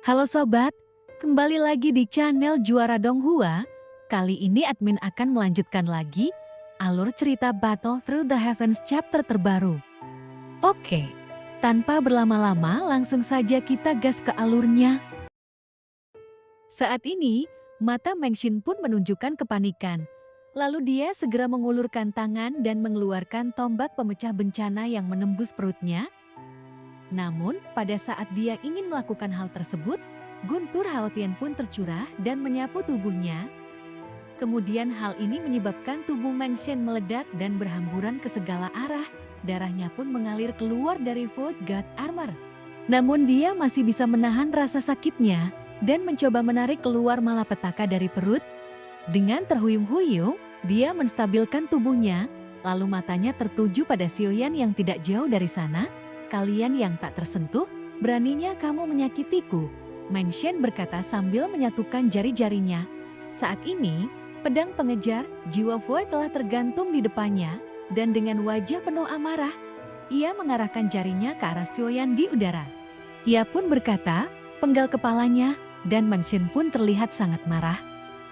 Halo sobat, kembali lagi di channel Juara Donghua. Kali ini admin akan melanjutkan lagi alur cerita Battle Through the Heavens chapter terbaru. Oke, tanpa berlama-lama langsung saja kita gas ke alurnya. Saat ini, mata Mengshin pun menunjukkan kepanikan. Lalu dia segera mengulurkan tangan dan mengeluarkan tombak pemecah bencana yang menembus perutnya. Namun, pada saat dia ingin melakukan hal tersebut, guntur Haotian pun tercurah dan menyapu tubuhnya. Kemudian hal ini menyebabkan tubuh Mengshin meledak dan berhamburan ke segala arah. Darahnya pun mengalir keluar dari Void God Armor. Namun dia masih bisa menahan rasa sakitnya dan mencoba menarik keluar malapetaka dari perut. Dengan terhuyung-huyung, dia menstabilkan tubuhnya, lalu matanya tertuju pada Xiaoyan yang tidak jauh dari sana. Kalian yang tak tersentuh, beraninya kamu menyakitiku, Mengshin berkata sambil menyatukan jari-jarinya. Saat ini, pedang pengejar jiwa Void telah tergantung di depannya, dan dengan wajah penuh amarah, ia mengarahkan jarinya ke arah Xiaoyan di udara. Ia pun berkata, penggal kepalanya, dan Mengshin pun terlihat sangat marah.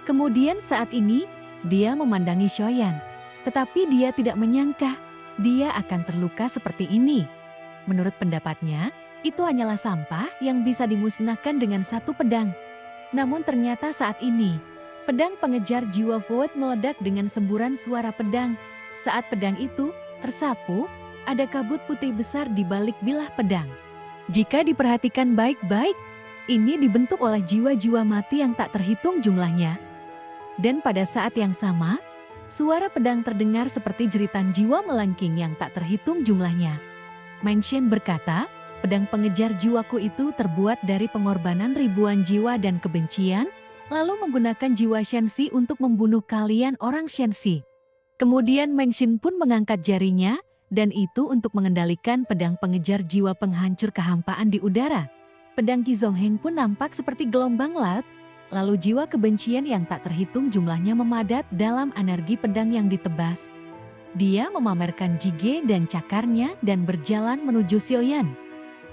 Kemudian saat ini, dia memandangi Xiaoyan, tetapi dia tidak menyangka dia akan terluka seperti ini. Menurut pendapatnya, itu hanyalah sampah yang bisa dimusnahkan dengan satu pedang. Namun ternyata saat ini, pedang pengejar jiwa Void meledak dengan semburan suara pedang. Saat pedang itu tersapu, ada kabut putih besar di balik bilah pedang. Jika diperhatikan baik-baik, ini dibentuk oleh jiwa-jiwa mati yang tak terhitung jumlahnya. Dan pada saat yang sama, suara pedang terdengar seperti jeritan jiwa melengking yang tak terhitung jumlahnya. Mengshin berkata, pedang pengejar jiwaku itu terbuat dari pengorbanan ribuan jiwa dan kebencian, lalu menggunakan jiwa Shenxi untuk membunuh kalian orang Shenxi. Kemudian Mengshin pun mengangkat jarinya, dan itu untuk mengendalikan pedang pengejar jiwa penghancur kehampaan di udara. Pedang Qi Zongheng pun nampak seperti gelombang laut, lalu jiwa kebencian yang tak terhitung jumlahnya memadat dalam energi pedang yang ditebas. Dia memamerkan jige dan cakarnya dan berjalan menuju Xiaoyan.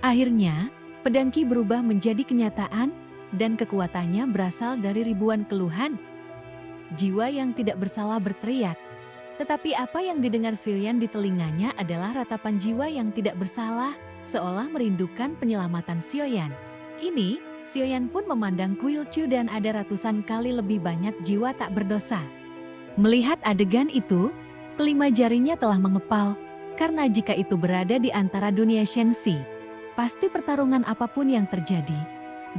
Akhirnya, pedang Qi berubah menjadi kenyataan dan kekuatannya berasal dari ribuan keluhan. Jiwa yang tidak bersalah berteriak. Tetapi apa yang didengar Xiaoyan di telinganya adalah ratapan jiwa yang tidak bersalah, seolah merindukan penyelamatan Xiaoyan. Kini, Xiaoyan pun memandang Kuil Chu dan ada ratusan kali lebih banyak jiwa tak berdosa. Melihat adegan itu, kelima jarinya telah mengepal, karena jika itu berada di antara dunia Shenxi, pasti pertarungan apapun yang terjadi,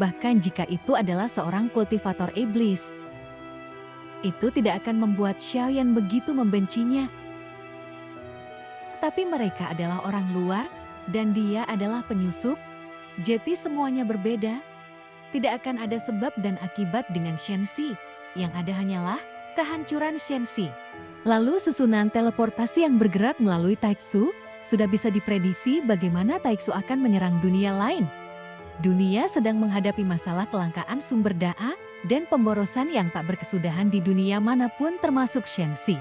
bahkan jika itu adalah seorang kultivator iblis, itu tidak akan membuat Xiaoyan begitu membencinya. Tapi mereka adalah orang luar, dan dia adalah penyusup, jadi semuanya berbeda. Tidak akan ada sebab dan akibat dengan Shenxi, yang ada hanyalah kehancuran Shenxi. Lalu susunan teleportasi yang bergerak melalui Taixu, sudah bisa diprediksi bagaimana Taixu akan menyerang dunia lain. Dunia sedang menghadapi masalah kelangkaan sumber daya dan pemborosan yang tak berkesudahan di dunia manapun termasuk Shenxi.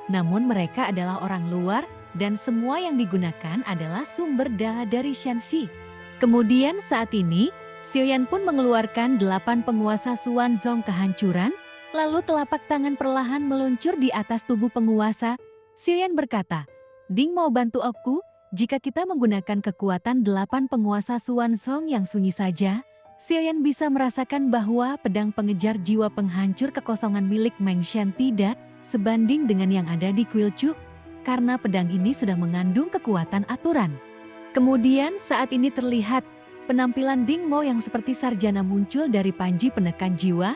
Namun mereka adalah orang luar dan semua yang digunakan adalah sumber daya dari Shenxi. Kemudian saat ini, Xiaoyan pun mengeluarkan 8 penguasa Xuanzong kehancuran. Lalu telapak tangan perlahan meluncur di atas tubuh penguasa. Xiaoyan berkata, Ding mau bantu aku, jika kita menggunakan kekuatan 8 penguasa Xuanzong yang sunyi saja, Xiaoyan bisa merasakan bahwa pedang pengejar jiwa penghancur kekosongan milik Mengshin tidak sebanding dengan yang ada di Kuil Chu, karena pedang ini sudah mengandung kekuatan aturan. Kemudian saat ini terlihat penampilan Ding Mo yang seperti sarjana muncul dari panji penekan jiwa.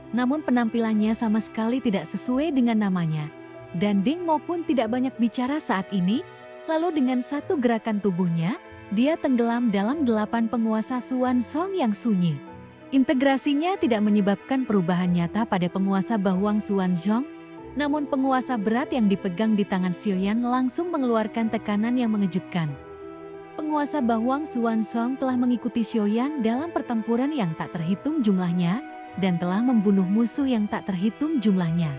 Namun penampilannya sama sekali tidak sesuai dengan namanya. Dan Ding Mo pun tidak banyak bicara saat ini, lalu dengan satu gerakan tubuhnya, dia tenggelam dalam 8 penguasa Xuanzong yang sunyi. Integrasinya tidak menyebabkan perubahan nyata pada penguasa Bahuang Xuanzong, namun penguasa berat yang dipegang di tangan Xiaoyan langsung mengeluarkan tekanan yang mengejutkan. Penguasa Bahuang Xuanzong telah mengikuti Xiaoyan dalam pertempuran yang tak terhitung jumlahnya, dan telah membunuh musuh yang tak terhitung jumlahnya.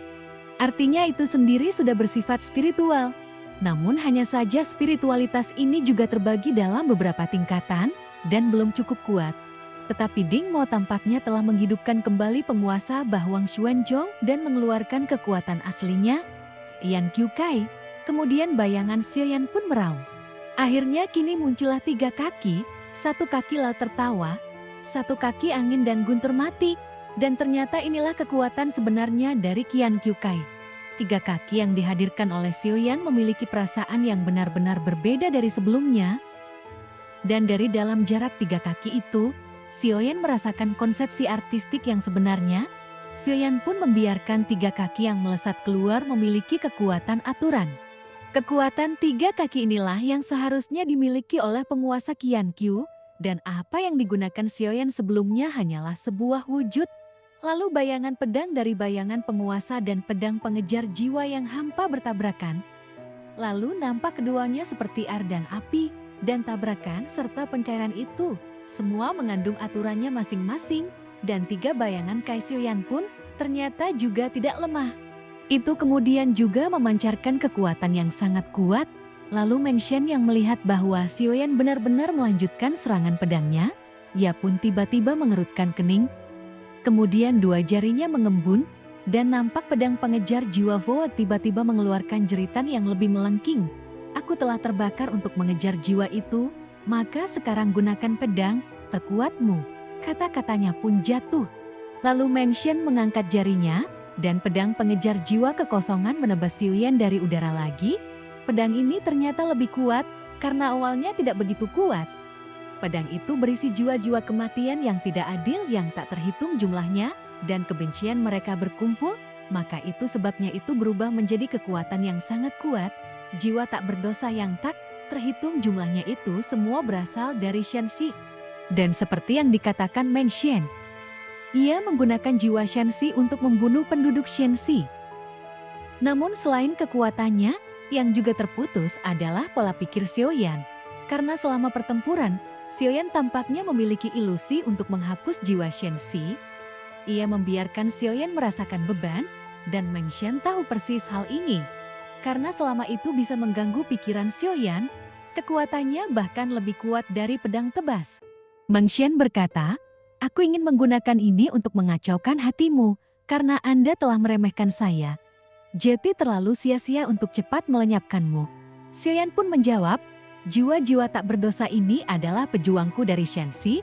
Artinya itu sendiri sudah bersifat spiritual. Namun hanya saja spiritualitas ini juga terbagi dalam beberapa tingkatan dan belum cukup kuat. Tetapi Ding Mo tampaknya telah menghidupkan kembali penguasa Bahwang Xuanzong dan mengeluarkan kekuatan aslinya, Yan Qiu Kai. Kemudian bayangan Xiaoyan pun meraung. Akhirnya kini muncullah 3 kaki, 1 kaki laut tertawa, 1 kaki angin dan guntur mati. Dan ternyata inilah kekuatan sebenarnya dari Yan Qiu Kai. 3 kaki yang dihadirkan oleh Xiaoyan memiliki perasaan yang benar-benar berbeda dari sebelumnya. Dan dari dalam jarak 3 kaki itu, Xiaoyan merasakan konsepsi artistik yang sebenarnya. Xiaoyan pun membiarkan 3 kaki yang melesat keluar memiliki kekuatan aturan. Kekuatan 3 kaki inilah yang seharusnya dimiliki oleh penguasa Yan Qiu, dan apa yang digunakan Xiaoyan sebelumnya hanyalah sebuah wujud. Lalu bayangan pedang dari bayangan penguasa dan pedang pengejar jiwa yang hampa bertabrakan. Lalu nampak keduanya seperti air dan api, dan tabrakan serta pencairan itu semua mengandung aturannya masing-masing, dan 3 bayangan Kai Xiaoyan pun ternyata juga tidak lemah. Itu kemudian juga memancarkan kekuatan yang sangat kuat. Lalu Meng Xian yang melihat bahwa Xiaoyan benar-benar melanjutkan serangan pedangnya, ia pun tiba-tiba mengerutkan kening. Kemudian 2 jarinya mengembun, dan nampak pedang pengejar jiwa Vo tiba-tiba mengeluarkan jeritan yang lebih melengking. Aku telah terbakar untuk mengejar jiwa itu, maka sekarang gunakan pedang terkuatmu. Kata-katanya pun jatuh. Lalu Meng Xian mengangkat jarinya, dan pedang pengejar jiwa kekosongan menebas Xiaoyan dari udara lagi. Pedang ini ternyata lebih kuat, karena awalnya tidak begitu kuat. Pedang itu berisi jiwa-jiwa kematian yang tidak adil yang tak terhitung jumlahnya, dan kebencian mereka berkumpul, maka itu sebabnya itu berubah menjadi kekuatan yang sangat kuat. Jiwa tak berdosa yang tak terhitung jumlahnya itu semua berasal dari Shenxi. Dan seperti yang dikatakan Meng Xian, ia menggunakan jiwa Shenxi untuk membunuh penduduk Shenxi. Namun selain kekuatannya, yang juga terputus adalah pola pikir Xiaoyan. Karena selama pertempuran, Xiaoyan tampaknya memiliki ilusi untuk menghapus jiwa Shenxi. Ia membiarkan Xiaoyan merasakan beban, dan Meng Xian tahu persis hal ini. Karena selama itu bisa mengganggu pikiran Xiaoyan, kekuatannya bahkan lebih kuat dari pedang tebas. Meng Xian berkata, "Aku ingin menggunakan ini untuk mengacaukan hatimu, karena Anda telah meremehkan saya. Jadi terlalu sia-sia untuk cepat melenyapkanmu." Xiaoyan pun menjawab, "Jiwa-jiwa tak berdosa ini adalah pejuangku dari Shenxi."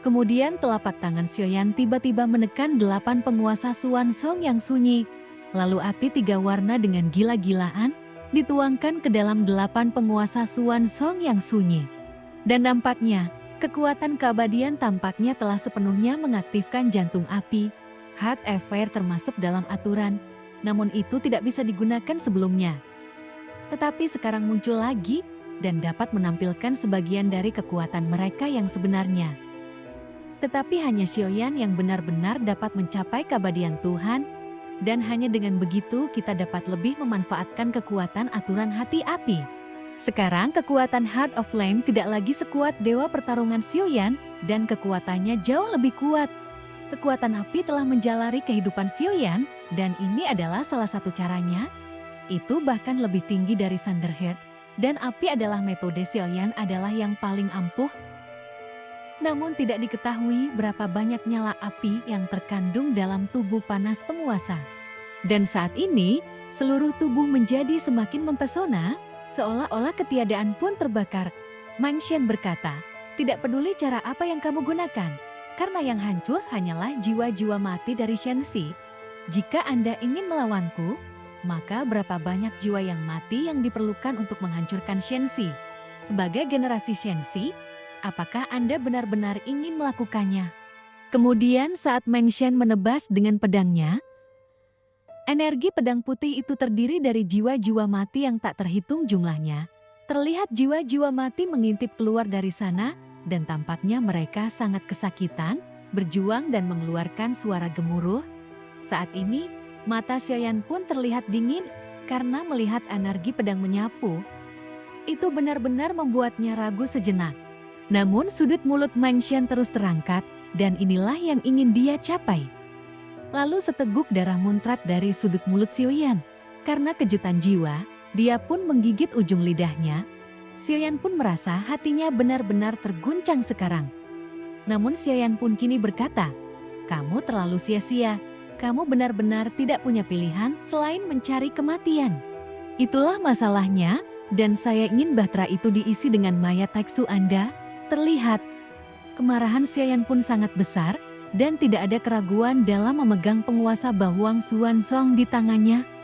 Kemudian telapak tangan Xiaoyan tiba-tiba menekan 8 penguasa Xuanzong yang sunyi. Lalu api 3 warna dengan gila-gilaan dituangkan ke dalam 8 penguasa Xuanzong yang sunyi. Dan nampaknya, kekuatan keabadian tampaknya telah sepenuhnya mengaktifkan jantung api. Heart Affair termasuk dalam aturan, namun itu tidak bisa digunakan sebelumnya. Tetapi sekarang muncul lagi dan dapat menampilkan sebagian dari kekuatan mereka yang sebenarnya. Tetapi hanya Xiaoyan yang benar-benar dapat mencapai keabadian Tuhan, dan hanya dengan begitu kita dapat lebih memanfaatkan kekuatan aturan hati api. Sekarang kekuatan Heart of Flame tidak lagi sekuat dewa pertarungan Xiaoyan, dan kekuatannya jauh lebih kuat. Kekuatan api telah menjalari kehidupan Xiaoyan, dan ini adalah salah satu caranya. Itu bahkan lebih tinggi dari Thunderheart, dan api adalah metode Xiaoyan adalah yang paling ampuh. Namun tidak diketahui berapa banyak nyala api yang terkandung dalam tubuh panas penguasa. Dan saat ini, seluruh tubuh menjadi semakin mempesona, seolah-olah ketiadaan pun terbakar. Meng Xian berkata, "Tidak peduli cara apa yang kamu gunakan, karena yang hancur hanyalah jiwa-jiwa mati dari Shenxi. Jika Anda ingin melawanku, maka berapa banyak jiwa yang mati yang diperlukan untuk menghancurkan Shenxi? Sebagai generasi Shenxi, apakah Anda benar-benar ingin melakukannya?" Kemudian saat Meng Xian menebas dengan pedangnya, energi pedang putih itu terdiri dari jiwa-jiwa mati yang tak terhitung jumlahnya. Terlihat jiwa-jiwa mati mengintip keluar dari sana, dan tampaknya mereka sangat kesakitan, berjuang dan mengeluarkan suara gemuruh. Saat ini, mata Xiaoyan pun terlihat dingin karena melihat energi pedang menyapu. Itu benar-benar membuatnya ragu sejenak. Namun sudut mulut Meng Xian terus terangkat, dan inilah yang ingin dia capai. Lalu seteguk darah muncrat dari sudut mulut Xiaoyan. Karena kejutan jiwa, dia pun menggigit ujung lidahnya. Xiaoyan pun merasa hatinya benar-benar terguncang sekarang. Namun Xiayan pun kini berkata, "Kamu terlalu sia-sia. Kamu benar-benar tidak punya pilihan selain mencari kematian." Itulah masalahnya, dan saya ingin bahtera itu diisi dengan mayat Taiksu Anda. Terlihat, kemarahan Xiayan pun sangat besar, dan tidak ada keraguan dalam memegang penguasa Bahuang Xuanzong di tangannya.